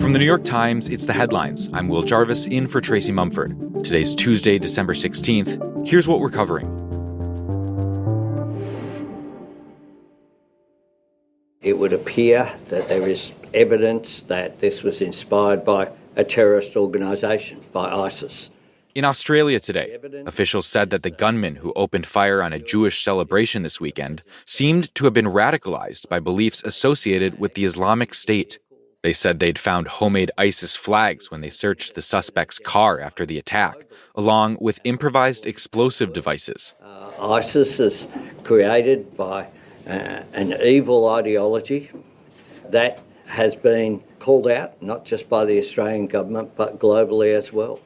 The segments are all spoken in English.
From the New York Times, it's The Headlines. I'm Will Jarvis, in for Tracy Mumford. Today's Tuesday, December 16th. Here's what we're covering. It would appear that there is evidence that this was inspired by a terrorist organisation, by ISIS. In Australia today, officials said that the gunman who opened fire on a Jewish celebration this weekend seemed to have been radicalized by beliefs associated with the Islamic State. They said they'd found homemade ISIS flags when they searched the suspect's car after the attack, along with improvised explosive devices. ISIS is created by an evil ideology that has been called out, not just by the Australian government, but globally as well.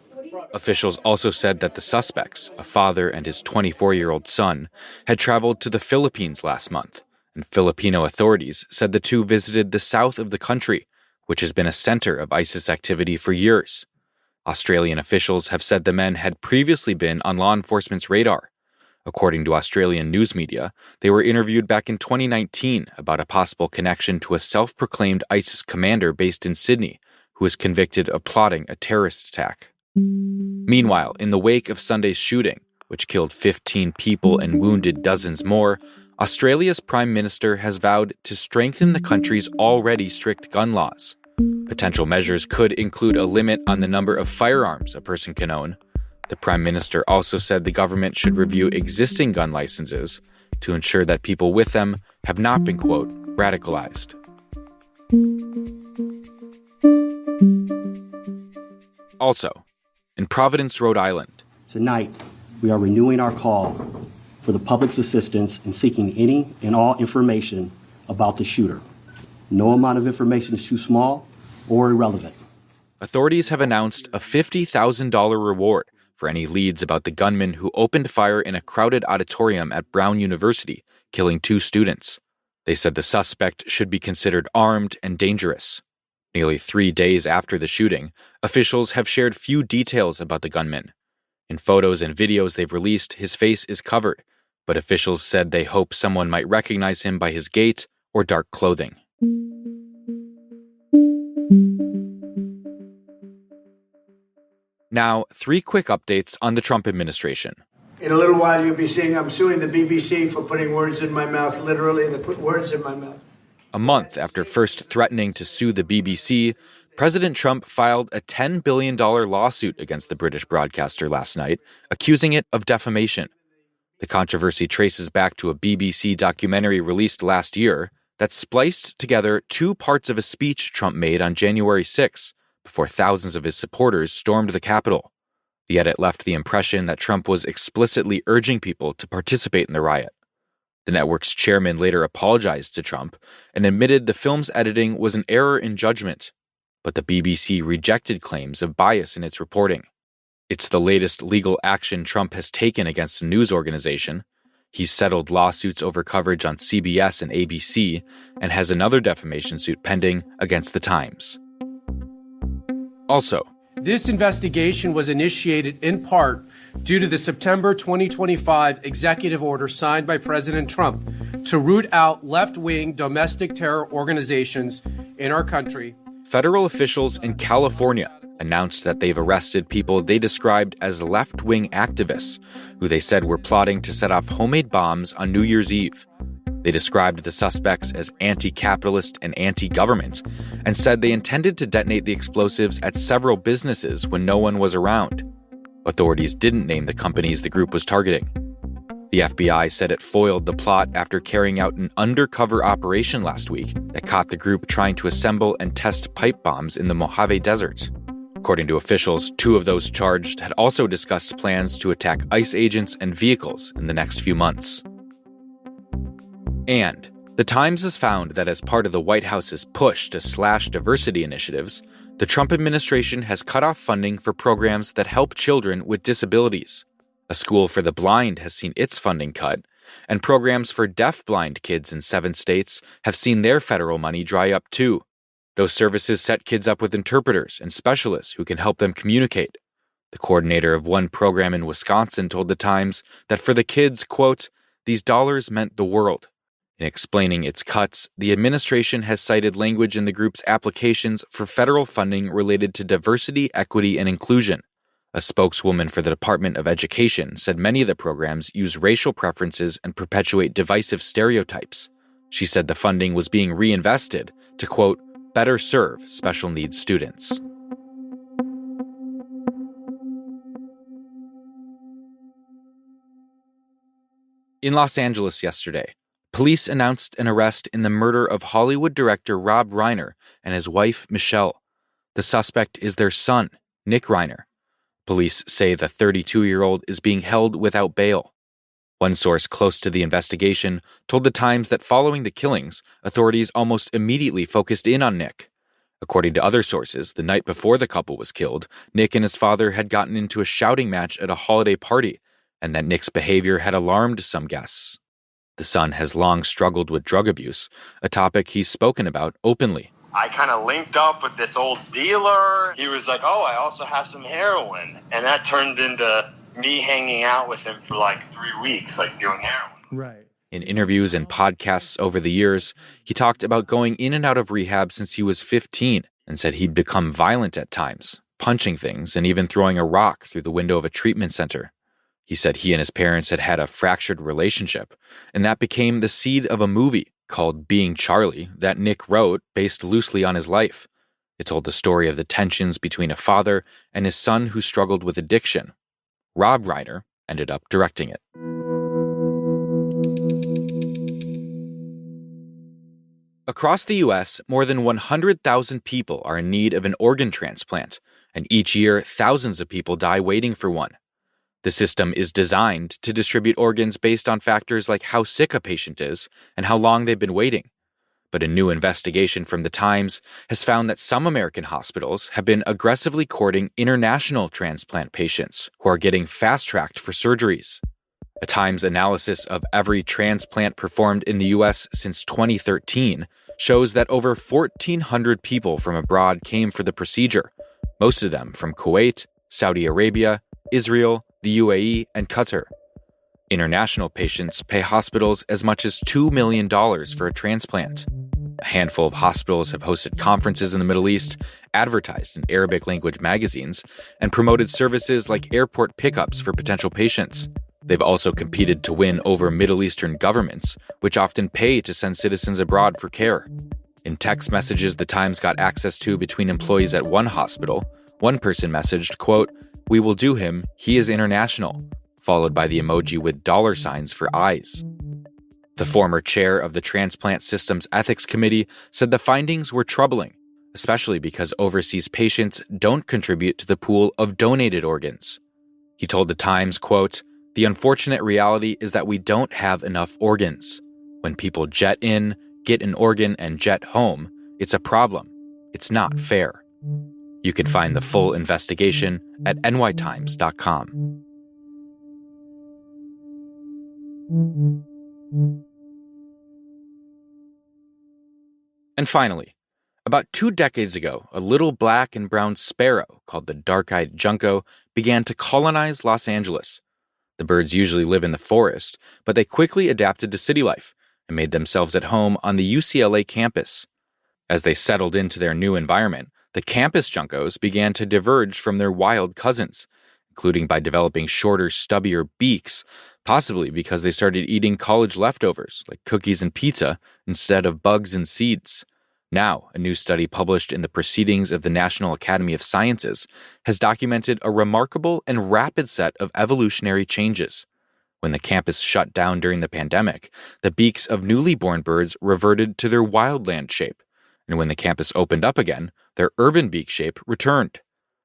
Officials also said that the suspects, a father and his 24-year-old son, had traveled to the Philippines last month, and Filipino authorities said the two visited the south of the country, which has been a center of ISIS activity for years. Australian officials have said the men had previously been on law enforcement's radar. According to Australian news media, they were interviewed back in 2019 about a possible connection to a self-proclaimed ISIS commander based in Sydney who was convicted of plotting a terrorist attack. Meanwhile, in the wake of Sunday's shooting, which killed 15 people and wounded dozens more, Australia's Prime Minister has vowed to strengthen the country's already strict gun laws. Potential measures could include a limit on the number of firearms a person can own. The Prime Minister also said the government should review existing gun licenses to ensure that people with them have not been, quote, radicalized. Also, in Providence, Rhode Island. Tonight, we are renewing our call for the public's assistance in seeking any and all information about the shooter. No amount of information is too small or irrelevant. Authorities have announced a $50,000 reward for any leads about the gunman who opened fire in a crowded auditorium at Brown University, killing 2 students. They said the suspect should be considered armed and dangerous. Nearly 3 days after the shooting, officials have shared few details about the gunman. In photos and videos they've released, his face is covered, but officials said they hope someone might recognize him by his gait or dark clothing. Now, 3 quick updates on the Trump administration. In a little while, you'll be seeing I'm suing the BBC for putting words in my mouth. Literally, they put words in my mouth. A month after first threatening to sue the BBC, President Trump filed a $10 billion lawsuit against the British broadcaster last night, accusing it of defamation. The controversy traces back to a BBC documentary released last year that spliced together 2 parts of a speech Trump made on January 6 before thousands of his supporters stormed the Capitol. The edit left the impression that Trump was explicitly urging people to participate in the riot. The network's chairman later apologized to Trump and admitted the film's editing was an error in judgment, but the BBC rejected claims of bias in its reporting. It's the latest legal action Trump has taken against a news organization. He's settled lawsuits over coverage on CBS and ABC and has another defamation suit pending against the Times. Also, this investigation was initiated in part due to the September 2025 executive order signed by President Trump to root out left-wing domestic terror organizations in our country. Federal officials in California announced that they've arrested people they described as left-wing activists, who they said were plotting to set off homemade bombs on New Year's Eve. They described the suspects as anti-capitalist and anti-government, and said they intended to detonate the explosives at several businesses when no one was around. Authorities didn't name the companies the group was targeting. The FBI said it foiled the plot after carrying out an undercover operation last week that caught the group trying to assemble and test pipe bombs in the Mojave Desert. According to officials, 2 of those charged had also discussed plans to attack ICE agents and vehicles in the next few months. And the Times has found that as part of the White House's push to slash diversity initiatives, the Trump administration has cut off funding for programs that help children with disabilities. A school for the blind has seen its funding cut, and programs for deaf-blind kids in 7 states have seen their federal money dry up too. Those services set kids up with interpreters and specialists who can help them communicate. The coordinator of one program in Wisconsin told The Times that for the kids, quote, "These dollars meant the world. In explaining its cuts, the administration has cited language in the group's applications for federal funding related to diversity, equity, and inclusion. A spokeswoman for the Department of Education said many of the programs use racial preferences and perpetuate divisive stereotypes. She said the funding was being reinvested to, quote, better serve special needs students. In Los Angeles yesterday, police announced an arrest in the murder of Hollywood director Rob Reiner and his wife, Michelle. The suspect is their son, Nick Reiner. Police say the 32-year-old is being held without bail. One source close to the investigation told The Times that following the killings, authorities almost immediately focused in on Nick. According to other sources, the night before the couple was killed, Nick and his father had gotten into a shouting match at a holiday party, and that Nick's behavior had alarmed some guests. The son has long struggled with drug abuse, a topic he's spoken about openly. I kind of linked up with this old dealer. He was like, oh, I also have some heroin. And that turned into me hanging out with him for like 3 weeks, like doing heroin. Right. In interviews and podcasts over the years, he talked about going in and out of rehab since he was 15 and said he'd become violent at times, punching things and even throwing a rock through the window of a treatment center. He said he and his parents had had a fractured relationship, and that became the seed of a movie called Being Charlie that Nick wrote based loosely on his life. It told the story of the tensions between a father and his son who struggled with addiction. Rob Reiner ended up directing it. Across the U.S., more than 100,000 people are in need of an organ transplant, and each year thousands of people die waiting for one. The system is designed to distribute organs based on factors like how sick a patient is and how long they've been waiting. But a new investigation from The Times has found that some American hospitals have been aggressively courting international transplant patients who are getting fast-tracked for surgeries. A Times analysis of every transplant performed in the U.S. since 2013 shows that over 1,400 people from abroad came for the procedure, most of them from Kuwait, Saudi Arabia, Israel, the UAE, and Qatar. International patients pay hospitals as much as $2 million for a transplant. A handful of hospitals have hosted conferences in the Middle East, advertised in Arabic-language magazines, and promoted services like airport pickups for potential patients. They've also competed to win over Middle Eastern governments, which often pay to send citizens abroad for care. In text messages The Times got access to between employees at one hospital, one person messaged, quote, "We will do him, he is international," followed by the emoji with $signs for eyes. The former chair of the Transplant Systems Ethics Committee said the findings were troubling, especially because overseas patients don't contribute to the pool of donated organs. He told The Times, quote, "The unfortunate reality is that we don't have enough organs. When people jet in, get an organ, and jet home, it's a problem. It's not fair." You can find the full investigation at nytimes.com. And finally, about 2 decades ago, a little black and brown sparrow called the dark-eyed junco began to colonize Los Angeles. The birds usually live in the forest, but they quickly adapted to city life and made themselves at home on the UCLA campus. As they settled into their new environment, the campus juncos began to diverge from their wild cousins, including by developing shorter, stubbier beaks, possibly because they started eating college leftovers like cookies and pizza instead of bugs and seeds. Now, a new study published in the Proceedings of the National Academy of Sciences has documented a remarkable and rapid set of evolutionary changes. When the campus shut down during the pandemic, the beaks of newly born birds reverted to their wildland shape, and when the campus opened up again, their urban beak shape returned.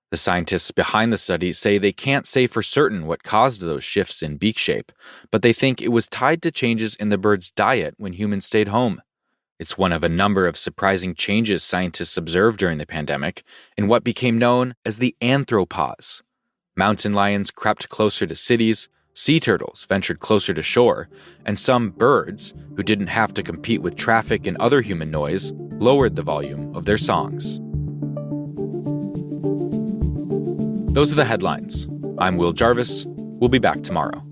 The scientists behind the study say they can't say for certain what caused those shifts in beak shape, but they think it was tied to changes in the bird's diet when humans stayed home. It's one of a number of surprising changes scientists observed during the pandemic in what became known as the anthropause. Mountain lions crept closer to cities, sea turtles ventured closer to shore, and some birds, who didn't have to compete with traffic and other human noise, lowered the volume of their songs. Those are the headlines. I'm Will Jarvis. We'll be back tomorrow.